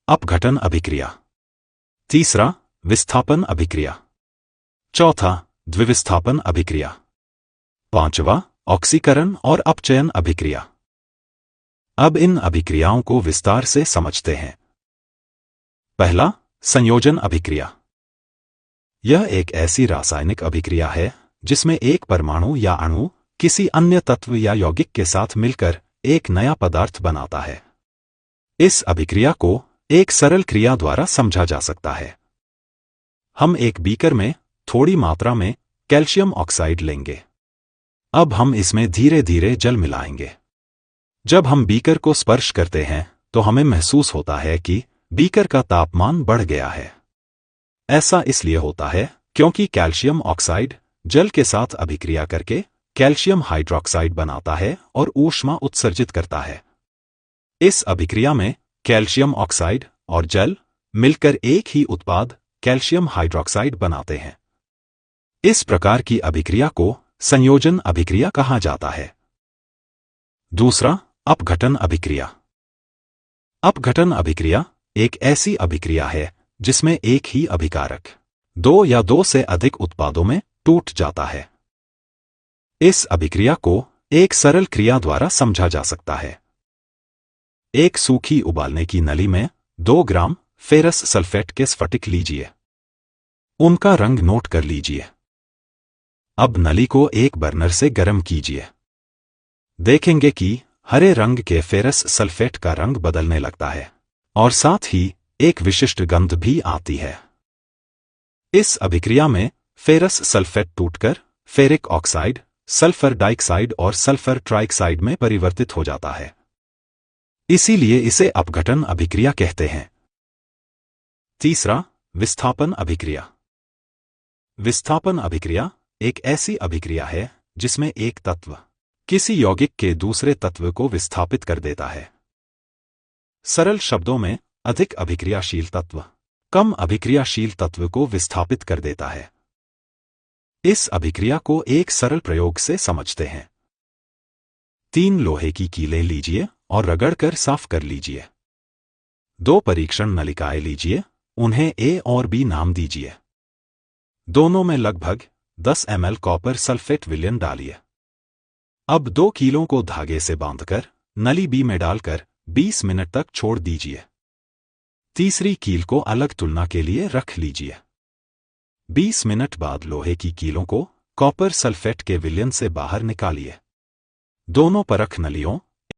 अपघटन अभिक्रिया। तीसरा, विस्थापन अभिक्रिया। चौथा, द्विविस्थापन अभिक्रिया। पांचवा, ऑक्सीकरण और अपचयन अभिक्रिया। अब इन अभिक्रियाओं को विस्तार से समझते हैं। पहला, संयोजन अभिक्रिया। यह एक ऐसी रासायनिक अभिक्रिया है जिसमें एक परमाणु या अणु किसी अन्य तत्व या यौगिक के साथ मिलकर एक नया पदार्थ बनाता है। इस अभिक्रिया को एक सरल क्रिया द्वारा समझा जा सकता है। हम एक बीकर में थोड़ी मात्रा में कैल्शियम ऑक्साइड लेंगे। अब हम इसमें धीरे धीरे जल मिलाएंगे। जब हम बीकर को स्पर्श करते हैं तो हमें महसूस होता है कि बीकर का तापमान बढ़ गया है। ऐसा इसलिए होता है क्योंकि कैल्शियम ऑक्साइड जल के साथ अभिक्रिया करके कैल्शियम हाइड्रॉक्साइड बनाता है और ऊष्मा उत्सर्जित करता है। इस अभिक्रिया में कैल्शियम ऑक्साइड और जल मिलकर एक ही उत्पाद कैल्शियम हाइड्रॉक्साइड बनाते हैं। इस प्रकार की अभिक्रिया को संयोजन अभिक्रिया कहा जाता है। दूसरा, अपघटन अभिक्रिया। अपघटन अभिक्रिया एक ऐसी अभिक्रिया है जिसमें एक ही अभिकारक दो या दो से अधिक उत्पादों में टूट जाता है। इस अभिक्रिया को एक सरल क्रिया द्वारा समझा जा सकता है। एक सूखी उबालने की नली में 2 ग्राम फेरस सल्फेट के स्फटिक लीजिए। उनका रंग नोट कर लीजिए। अब नली को एक बर्नर से गर्म कीजिए। देखेंगे कि हरे रंग के फेरस सल्फेट का रंग बदलने लगता है और साथ ही एक विशिष्ट गंध भी आती है। इस अभिक्रिया में फेरस सल्फेट टूटकर फेरिक ऑक्साइड, सल्फर डाइऑक्साइड और सल्फर ट्राइऑक्साइड में परिवर्तित हो जाता है। इसीलिए इसे अपघटन अभिक्रिया कहते हैं। तीसरा, विस्थापन अभिक्रिया। विस्थापन अभिक्रिया एक ऐसी अभिक्रिया है जिसमें एक तत्व किसी यौगिक के दूसरे तत्व को विस्थापित कर देता है। सरल शब्दों में, अधिक अभिक्रियाशील तत्व कम अभिक्रियाशील तत्व को विस्थापित कर देता है। इस अभिक्रिया को एक सरल प्रयोग से समझते हैं। 3 लोहे की कीलें लीजिए और रगड़कर साफ कर लीजिए। 2 परीक्षण नलिकाएं लीजिए, उन्हें ए और बी नाम दीजिए। दोनों में लगभग 10 ml कॉपर सल्फेट विलयन डालिए। अब 2 कीलों को धागे से बांधकर नली बी में डालकर 20 मिनट तक छोड़ दीजिए। तीसरी कील को अलग तुलना के लिए रख लीजिए। 20 मिनट बाद लोहे की कीलों को कॉपर सल्फेट के विलयन से बाहर निकालिए। दोनों परख नलियों